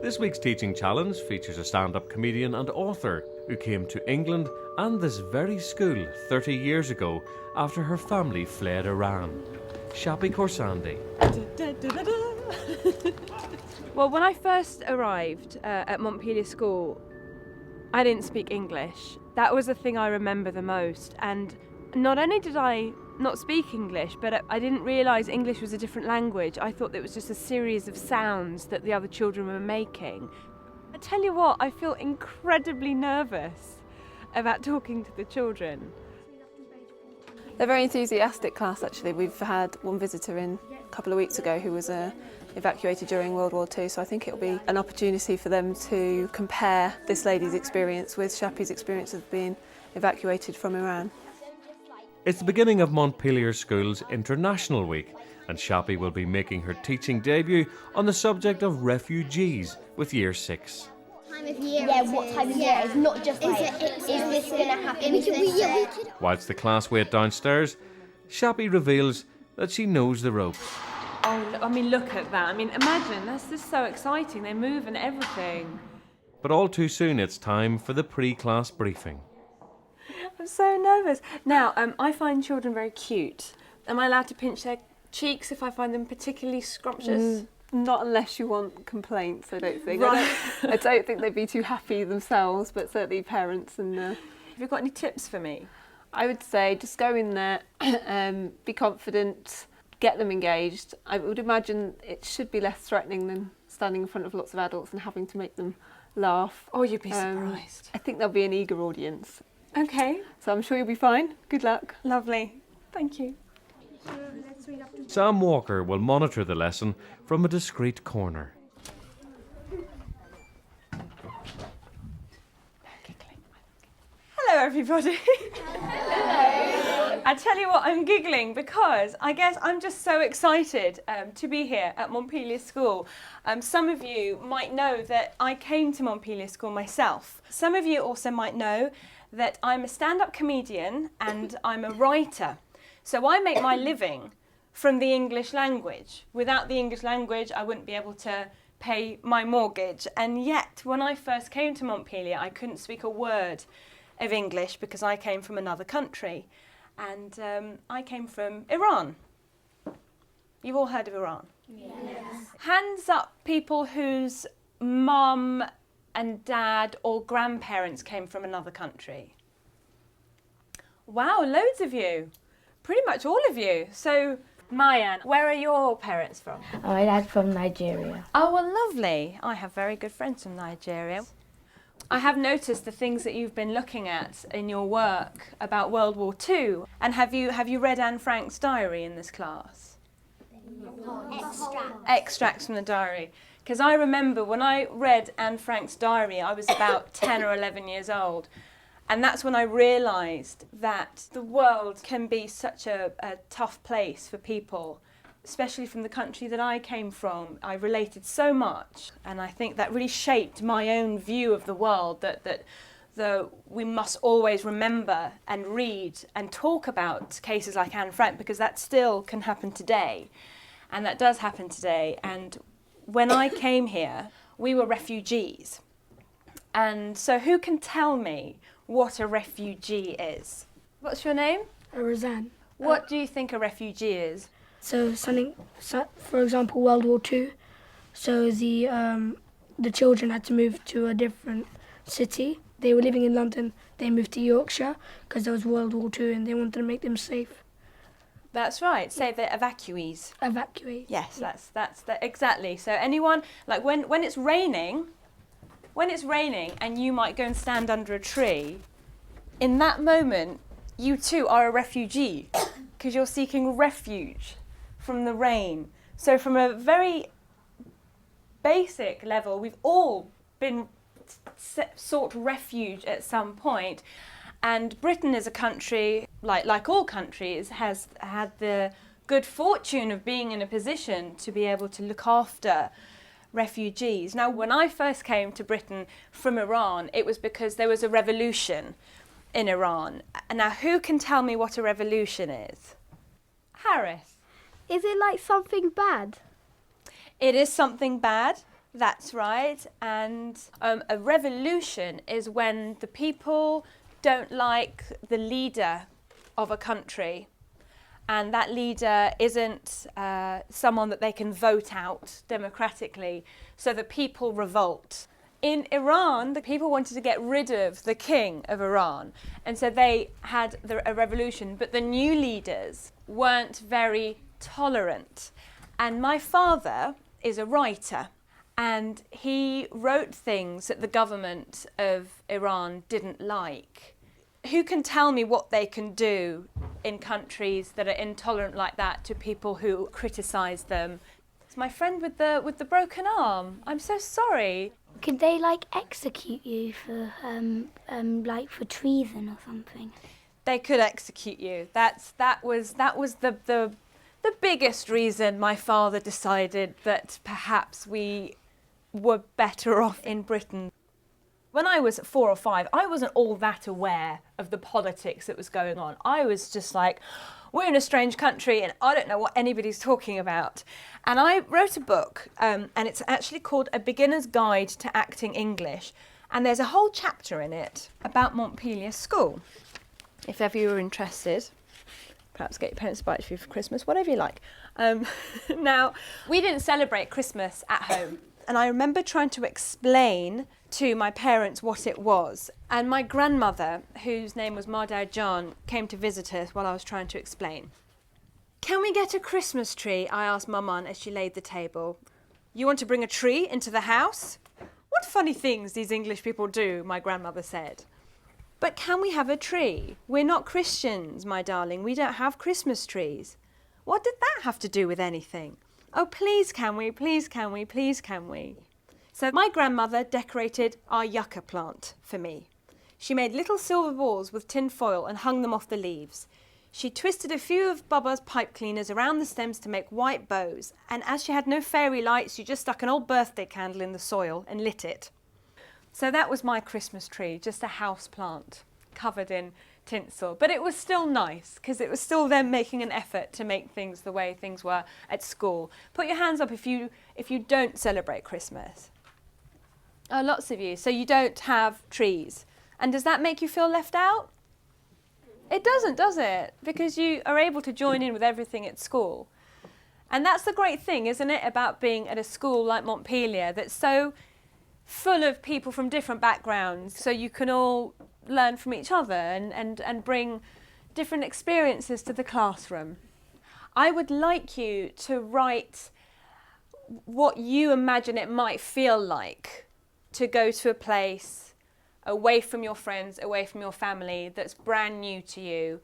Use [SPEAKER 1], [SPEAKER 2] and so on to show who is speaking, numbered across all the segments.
[SPEAKER 1] This week's teaching challenge features a stand-up comedian and author who came to England and this very school 30 years ago after her family fled Iran. Shappi Korsandi.
[SPEAKER 2] Well, when I first arrived at Montpellier School, I didn't speak English. That was the thing I remember the most. And not only did I not speak English, but I didn't realise English was a different language. I thought it was just a series of sounds that the other children were making. I tell you what, I feel incredibly nervous about talking to the children.
[SPEAKER 3] They're a very enthusiastic class, actually. We've had one visitor in a couple of weeks ago who was evacuated during World War II, so I think it'll be an opportunity for them to compare this lady's experience with Shappi's experience of being evacuated from Iran.
[SPEAKER 1] It's the beginning of Montpellier School's International Week, and Shappi will be making her teaching debut on the subject of refugees with Year 6.
[SPEAKER 4] Time of year what time of year? It's not just like, is this going to happen?
[SPEAKER 1] Whilst the class wait downstairs, Shappi reveals that she knows the ropes.
[SPEAKER 2] Oh, I mean, look at that. I mean, imagine, that's just so exciting. They move and everything.
[SPEAKER 1] But all too soon it's time for the pre-class briefing.
[SPEAKER 2] I'm so nervous. Now, I find children very cute. Am I allowed to pinch their cheeks if I find them particularly scrumptious?
[SPEAKER 3] Not unless you want complaints, I don't think.
[SPEAKER 2] Right.
[SPEAKER 3] I don't think they'd be too happy themselves, but certainly parents. And
[SPEAKER 2] Have you got any tips for me?
[SPEAKER 3] I would say just go in there, be confident, get them engaged. I would imagine it should be less threatening than standing in front of lots of adults and having to make them laugh.
[SPEAKER 2] Oh, you'd be surprised.
[SPEAKER 3] I think there'll be an eager audience.
[SPEAKER 2] Okay.
[SPEAKER 3] So I'm sure you'll be fine. Good luck.
[SPEAKER 2] Lovely. Thank you.
[SPEAKER 1] Sam Walker will monitor the lesson from a discreet corner.
[SPEAKER 2] Hello, everybody. Hello. I tell you what, I'm giggling because I guess I'm just so excited to be here at Montpellier School. Some of you might know that I came to Montpellier School myself. Some of you also might know that I'm a stand-up comedian and I'm a writer. So I make my living from the English language. Without the English language, I wouldn't be able to pay my mortgage. And yet, when I first came to Montpellier, I couldn't speak a word of English because I came from another country. And I came from Iran. You've all heard of Iran? Yes. Hands up people whose mum and dad or grandparents came from another country. Wow, loads of you. Pretty much all of you. So, Mayan, where are your parents from?
[SPEAKER 5] My dad's from Nigeria.
[SPEAKER 2] Oh, well, lovely. I have very good friends from Nigeria. I have noticed the things that you've been looking at in your work about World War II. And have you read Anne Frank's diary in this class? Extracts from the diary. Because I remember when I read Anne Frank's diary, I was about 10 or 11 years old. And that's when I realised that the world can be such a tough place for people, especially from the country that I came from. I related so much, and I think that really shaped my own view of the world, that we must always remember and read and talk about cases like Anne Frank, because that still can happen today, and that does happen today. And when I came here, we were refugees. And so who can tell me what a refugee is? What's your name?
[SPEAKER 6] Razan.
[SPEAKER 2] What do you think a refugee is?
[SPEAKER 6] So for example, World War II. So the children had to move to a different city. They were living in London. They moved to Yorkshire because there was World War II and they wanted to make them safe.
[SPEAKER 2] That's right. Say they're evacuees.
[SPEAKER 6] Evacuate.
[SPEAKER 2] Yes, that's exactly. So anyone, like when it's raining and you might go and stand under a tree, in that moment you too are a refugee because you're seeking refuge from the rain. So from a very basic level, we've all been sought refuge at some point. And Britain is a country, like all countries, has had the good fortune of being in a position to be able to look after refugees. Now, when I first came to Britain from Iran, it was because there was a revolution in Iran. Now, who can tell me what a revolution is? Harris.
[SPEAKER 4] Is it like something bad?
[SPEAKER 2] It is something bad. That's right. And a revolution is when the people don't like the leader of a country, and that leader isn't someone that they can vote out democratically, so the people revolt. In Iran, the people wanted to get rid of the king of Iran, and so they had a revolution, but the new leaders weren't very tolerant. And my father is a writer, and he wrote things that the government of Iran didn't like. Who can tell me what they can do in countries that are intolerant like that to people who criticise them? It's my friend with the broken arm. I'm so sorry.
[SPEAKER 5] Could they execute you for for treason or something?
[SPEAKER 2] They could execute you. That was the biggest reason my father decided that perhaps we were better off in Britain. When I was 4 or 5, I wasn't all that aware of the politics that was going on. I was just like, we're in a strange country and I don't know what anybody's talking about. And I wrote a book, and it's actually called A Beginner's Guide to Acting English. And there's a whole chapter in it about Montpelier School. If ever you were interested, perhaps get your parents to buy it for you for Christmas, whatever you like. Now, we didn't celebrate Christmas at home. And I remember trying to explain to my parents what it was. And my grandmother, whose name was Mardar Jan, came to visit us while I was trying to explain. Can we get a Christmas tree? I asked Maman as she laid the table. You want to bring a tree into the house? What funny things these English people do, my grandmother said. But can we have a tree? We're not Christians, my darling. We don't have Christmas trees. What did that have to do with anything? Oh, please can we, please can we, please can we? So my grandmother decorated our yucca plant for me. She made little silver balls with tin foil and hung them off the leaves. She twisted a few of Bubba's pipe cleaners around the stems to make white bows, and as she had no fairy lights, she just stuck an old birthday candle in the soil and lit it. So that was my Christmas tree, just a house plant covered in tinsel. But it was still nice, because it was still them making an effort to make things the way things were at school. Put your hands up if you don't celebrate Christmas. Oh, lots of you. So you don't have trees. And does that make you feel left out? It doesn't, does it? Because you are able to join in with everything at school. And that's the great thing, isn't it, about being at a school like Montpelier that's so full of people from different backgrounds, so you can all learn from each other and bring different experiences to the classroom. I would like you to write what you imagine it might feel like to go to a place away from your friends, away from your family, that's brand new to you,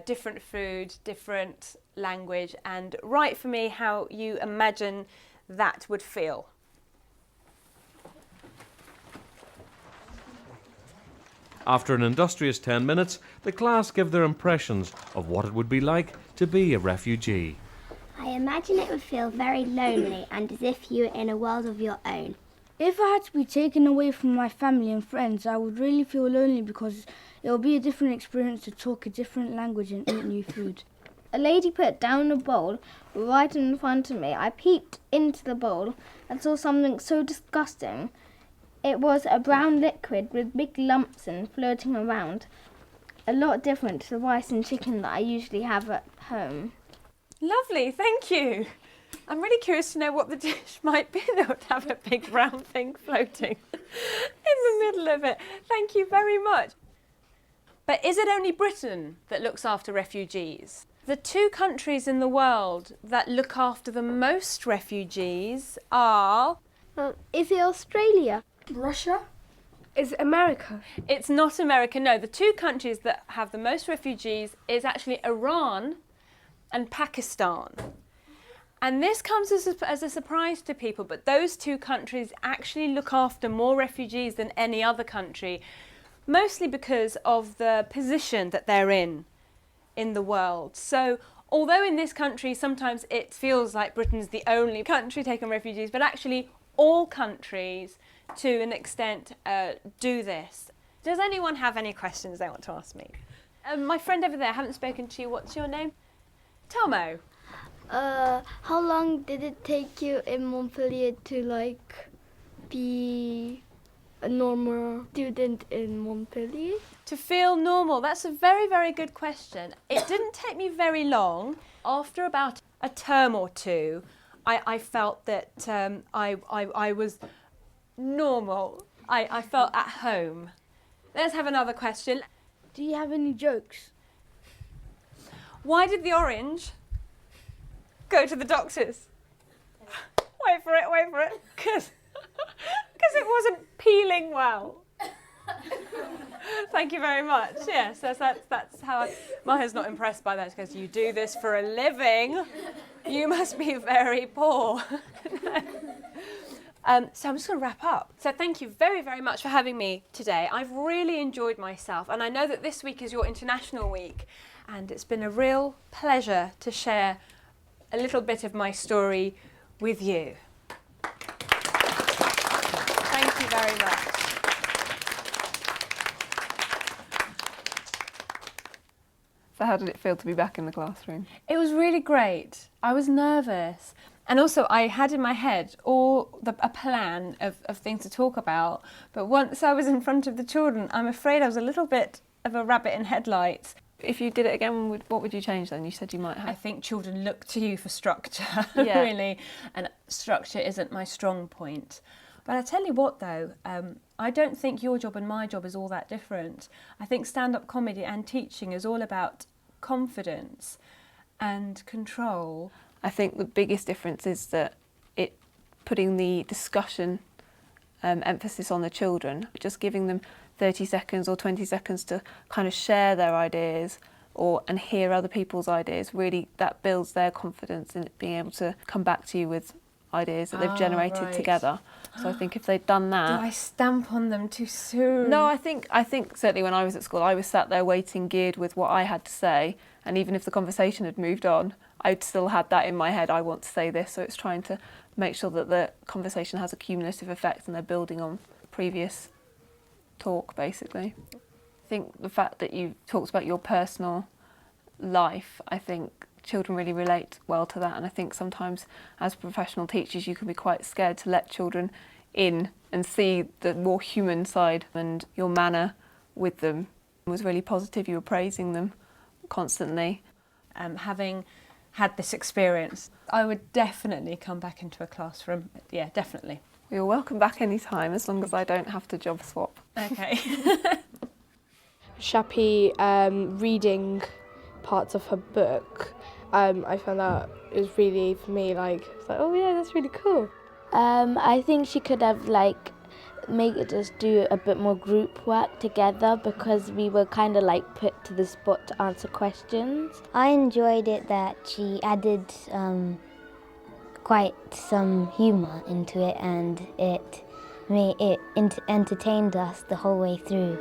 [SPEAKER 2] different food, different language, and write for me how you imagine that would feel.
[SPEAKER 1] After an industrious 10 minutes, the class give their impressions of what it would be like to be a refugee.
[SPEAKER 4] I imagine it would feel very lonely and as if you were in a world of your own.
[SPEAKER 5] If I had to be taken away from my family and friends, I would really feel lonely because it will be a different experience to talk a different language and eat new food.
[SPEAKER 4] A lady put down a bowl right in front of me. I peeped into the bowl and saw something so disgusting. It was a brown liquid with big lumps in floating around. A lot different to the rice and chicken that I usually have at home.
[SPEAKER 2] Lovely, thank you. I'm really curious to know what the dish might be that would have a big round thing floating in the middle of it. Thank you very much. But is it only Britain that looks after refugees? The two countries in the world that look after the most refugees are...
[SPEAKER 4] Is it Australia?
[SPEAKER 6] Russia? Is it America?
[SPEAKER 2] It's not America, no. The two countries that have the most refugees is actually Iran and Pakistan. And this comes as a surprise to people, but those two countries actually look after more refugees than any other country, mostly because of the position that they're in the world. So although in this country sometimes it feels like Britain's the only country taking refugees, but actually all countries to an extent do this. Does anyone have any questions they want to ask me? My friend over there, I haven't spoken to you. What's your name? Tomo.
[SPEAKER 7] How long did it take you in Montpellier to be a normal student in Montpellier?
[SPEAKER 2] To feel normal, that's a very, very good question. It didn't take me very long. After about a term or two, I felt that I was normal. I felt at home. Let's have another question.
[SPEAKER 5] Do you have any jokes?
[SPEAKER 2] Why did the orange go to the doctors? Wait for it. Because it wasn't peeling well. Thank you very much. Yes, that's how Maya's not impressed by that. She goes, "You do this for a living? You must be very poor." So I'm just going to wrap up. So thank you very, very much for having me today. I've really enjoyed myself, and I know that this week is your International Week, and it's been a real pleasure to share a little bit of my story with you. Thank you very much.
[SPEAKER 3] So how did it feel to be back in the classroom?
[SPEAKER 2] It was really great. I was nervous. And also I had in my head a plan of things to talk about. But once I was in front of the children, I'm afraid I was a little bit of a rabbit in headlights.
[SPEAKER 3] If you did it again, what would you change then? You said you might have.
[SPEAKER 2] I think children look to you for structure,
[SPEAKER 3] Yeah.
[SPEAKER 2] really. And structure isn't my strong point. But I tell you what though, I don't think your job and my job is all that different. I think stand-up comedy and teaching is all about confidence and control.
[SPEAKER 3] I think the biggest difference is that putting the discussion emphasis on the children, just giving them 30 seconds or 20 seconds to kind of share their ideas and hear other people's ideas, really that builds their confidence in being able to come back to you with ideas that they've generated
[SPEAKER 2] right.
[SPEAKER 3] together. So I think if they'd done that...
[SPEAKER 2] Do I stamp on them too soon?
[SPEAKER 3] No, I think certainly when I was at school, I was sat there waiting, geared with what I had to say, and even if the conversation had moved on, I'd still had that in my head, I want to say this, so it's trying to make sure that the conversation has a cumulative effect and they're building on previous talk, basically. I think the fact that you talked about your personal life, I think children really relate well to that, and I think sometimes as professional teachers you can be quite scared to let children in and see the more human side, and your manner with them was really positive. You were praising them constantly.
[SPEAKER 2] Having had this experience, I would definitely come back into a classroom. Yeah, definitely.
[SPEAKER 3] You're welcome back anytime, as long as I don't have to job swap.
[SPEAKER 2] Okay.
[SPEAKER 8] Shappi reading parts of her book, I found out it was really, for me, it's like, oh yeah, that's really cool.
[SPEAKER 4] I think she could have made us do a bit more group work together, because we were kind of put to the spot to answer questions.
[SPEAKER 9] I enjoyed it that she added quite some humour into it, and it entertained us the whole way through.